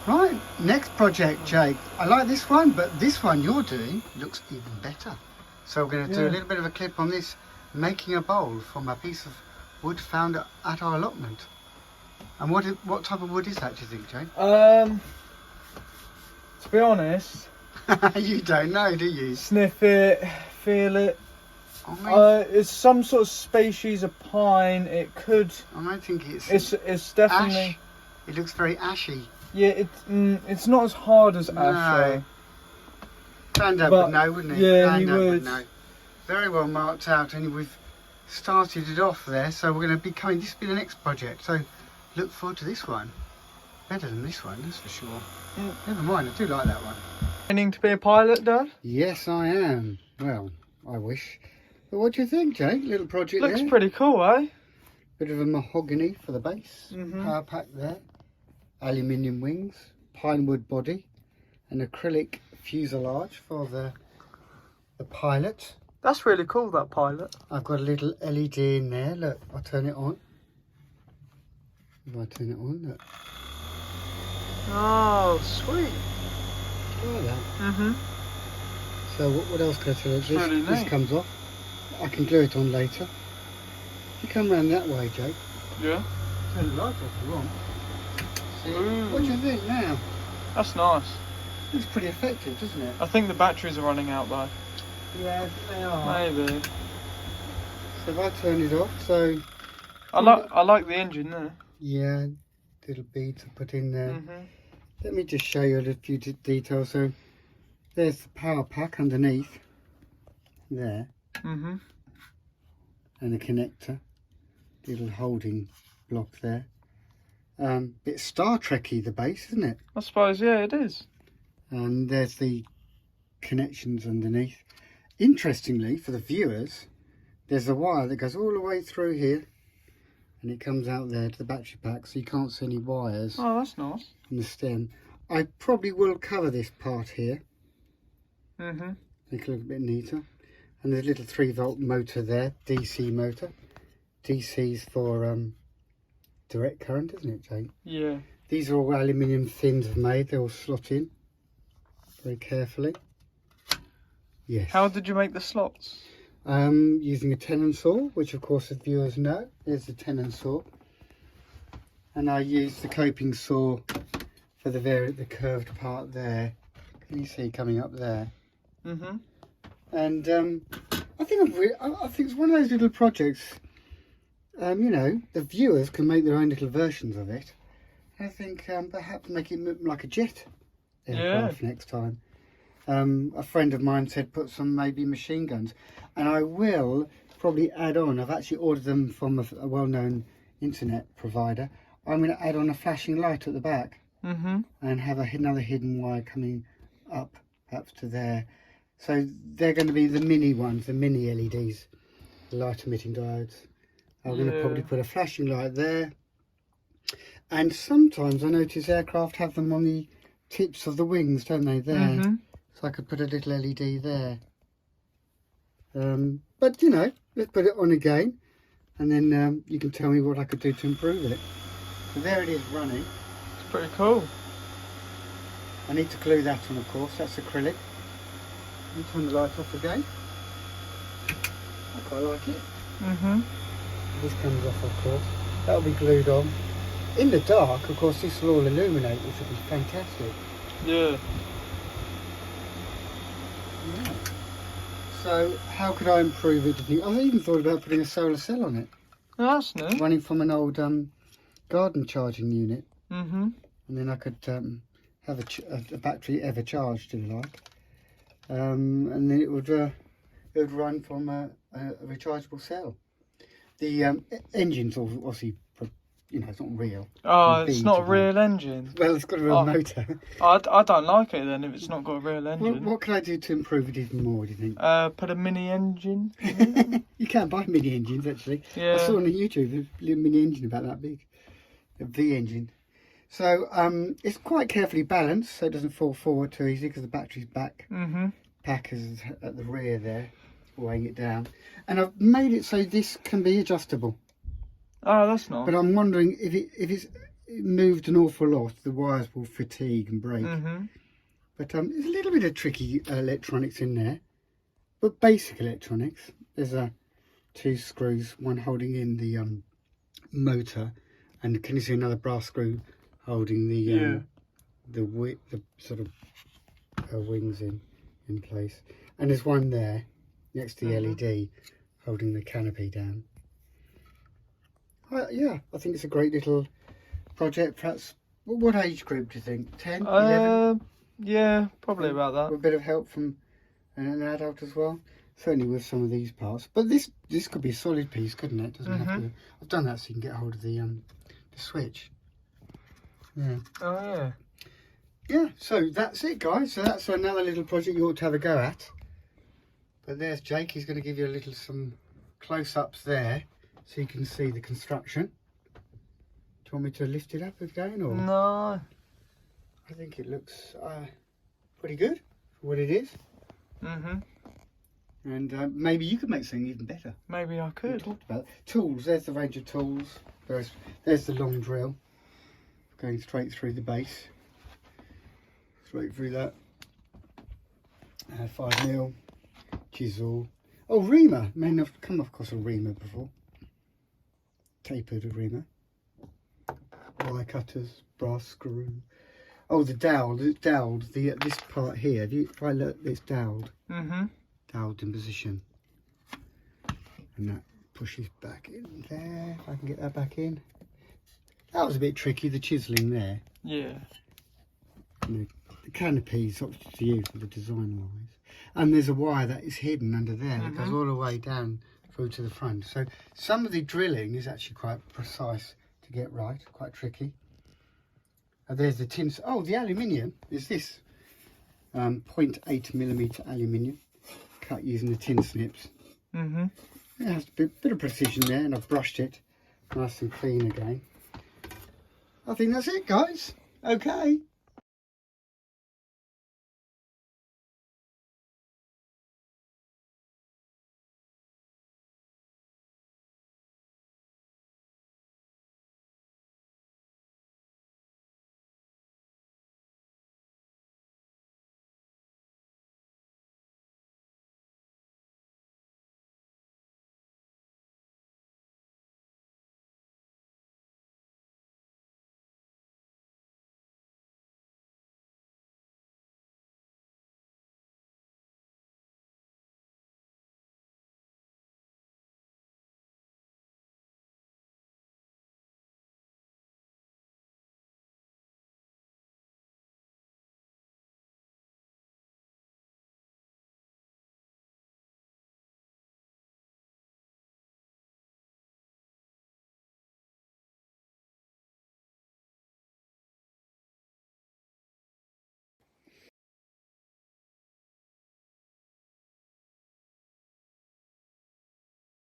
Right, next project, Jake. I like this one, but this one you're doing looks even better. So we're going to do a little bit of a clip on this, making a bowl from a piece of wood found at our allotment. And what type of wood is that, do you think, Jake? To be honest, You don't know, do you? sniff it, feel it. It's some sort of species of pine. It could. I think It's definitely. ash. It looks very ashy. Yeah, it's not as hard as ash. No. Grandad But, would know, wouldn't he? yeah, he Grandad would. know. Very well marked out, and we've started it off there. So we're going to be coming. This will be the next project. So look forward to this one. Better than this one, that's for sure. Yeah. Never mind, I do like that one. Training to be a pilot, Dad? Yes, I am. Well, I wish. But what do you think, Jake? Little project Looks there. pretty cool, eh? Bit of a mahogany for the base. Mhm. Power pack there. Aluminium wings. Pine wood body. An acrylic fuselage for the pilot. That's really cool, that pilot. I've got a little LED in there. Look, I'll turn it on. If I turn it on, look. Oh, sweet. Like that. Mhm. So what else can I tell you? This, really this neat. comes off. I can glue it on later. If you come round that way, Jake. Yeah. Turn the light off if you want. See, Ooh. what do you think now? That's nice. Looks pretty effective, doesn't it? I think the batteries are running out though. Yeah, they are. Maybe. So if I turn it off, so I like the engine there. yeah, little beads to put in there. Mhm. Let me just show you a few details. So there's the power pack underneath there, Mhm. and the connector, little holding block there. Bit Star Trek-y, the base, isn't it? I suppose, yeah, it is. And there's the connections underneath. Interestingly, for the viewers, there's a wire that goes all the way through here, and it comes out there to the battery pack, so you can't see any wires Oh, that's nice. in the stem. I probably will cover this part here, Mhm. make it look a bit neater. And there's a little 3-volt motor there, DC motor. DC's for direct current, isn't it, Jake? Yeah. These are all aluminium fins I've made. They all slot in very carefully. Yes. How did you make the slots? Using a tenon saw, which of course the viewers know. There's the tenon saw. And I used the coping saw for the curved part there. Can you see coming up there? Mhm. And I think it's one of those little projects. You know, the viewers can make their own little versions of it. I think perhaps make it look like a jet aircraft next time. A friend of mine said put some maybe machine guns, and I will probably add on. I've actually ordered them from a well-known internet provider. I'm going to add on a flashing light at the back Mhm. and have another hidden wire coming up to there. So they're going to be the mini ones, the mini LEDs, the light emitting diodes. I'm going to probably put a flashing light there. And sometimes I notice aircraft have them on the tips of the wings, don't they? There. Mhm. So I could put a little LED there. But you know, let's put it on again, and then you can tell me what I could do to improve it. So there it is running. It's pretty cool. I need to glue that on, of course. That's acrylic. And turn the light off again. I quite like it. Mhm. This comes off, of course. That'll be glued on. In the dark, of course, this will all illuminate, which will be fantastic. Yeah. Yeah. So how could I improve it? I even thought about putting a solar cell on it, Oh, that's new. running from an old garden charging unit, Mhm. and then I could have a battery ever charged, if you like, and then it would run from a rechargeable cell. The engine's obviously, you know, it's not real. Oh, It'd it's be not to a be- real engine. Well, it's got a real Oh. motor. I don't like it then if it's not got a real What, engine. what can I do to improve it even more, do you think? Put a mini engine. You can't buy mini engines, actually. Yeah. I saw on YouTube a little mini engine about that big, a V engine. So it's quite carefully balanced, so it doesn't fall forward too easy because the battery's back. Mhm. Pack is at the rear there, weighing it down. And I've made it so this can be adjustable. Oh, that's nice. But I'm wondering if it moved an awful lot, the wires will fatigue and break. But there's a little bit of tricky electronics in there, but basic electronics. There's two screws, one holding in the motor, and can you see another brass screw holding the sort of wings in place, and there's one there next to the LED holding the canopy down. Yeah, I think it's a great little project. Perhaps, what age group do you think? 10, 11? Yeah, probably about that. With a bit of help from an adult as well. Certainly with some of these parts. But this could be a solid piece, couldn't it? Doesn't have to. I've done that so you can get hold of the switch. Yeah. Oh yeah. Yeah. So that's it, guys. So that's another little project you ought to have a go at. But there's Jake. He's going to give you some close-ups there, so you can see the construction. Do you want me to lift it up again, or? No. I think it looks pretty good for what it is. And maybe you could make something even better. Maybe I could. We talked about it. Tools. There's the range of tools. There's the long drill going straight through the base. Straight through that. 5mm chisel. Oh, reamer. May not have come across a reamer before. Tapered reamer. Wire cutters. Brass screw. Oh, the dowel. It's doweled. This part here. If I look, it's doweled. Doweled in position. And that pushes back in there. If I can get that back in. That was a bit tricky, the chiselling there. Yeah. And the canopy's up to you for the design wise. And there's a wire that is hidden under there that goes all the way down through to the front. So some of the drilling is actually quite precise to get right, quite tricky. There's the tin. Oh, the aluminium is this 0.8mm aluminium cut using the tin snips. It has a bit of precision there, and I've brushed it nice and clean again. I think that's it, guys. Okay.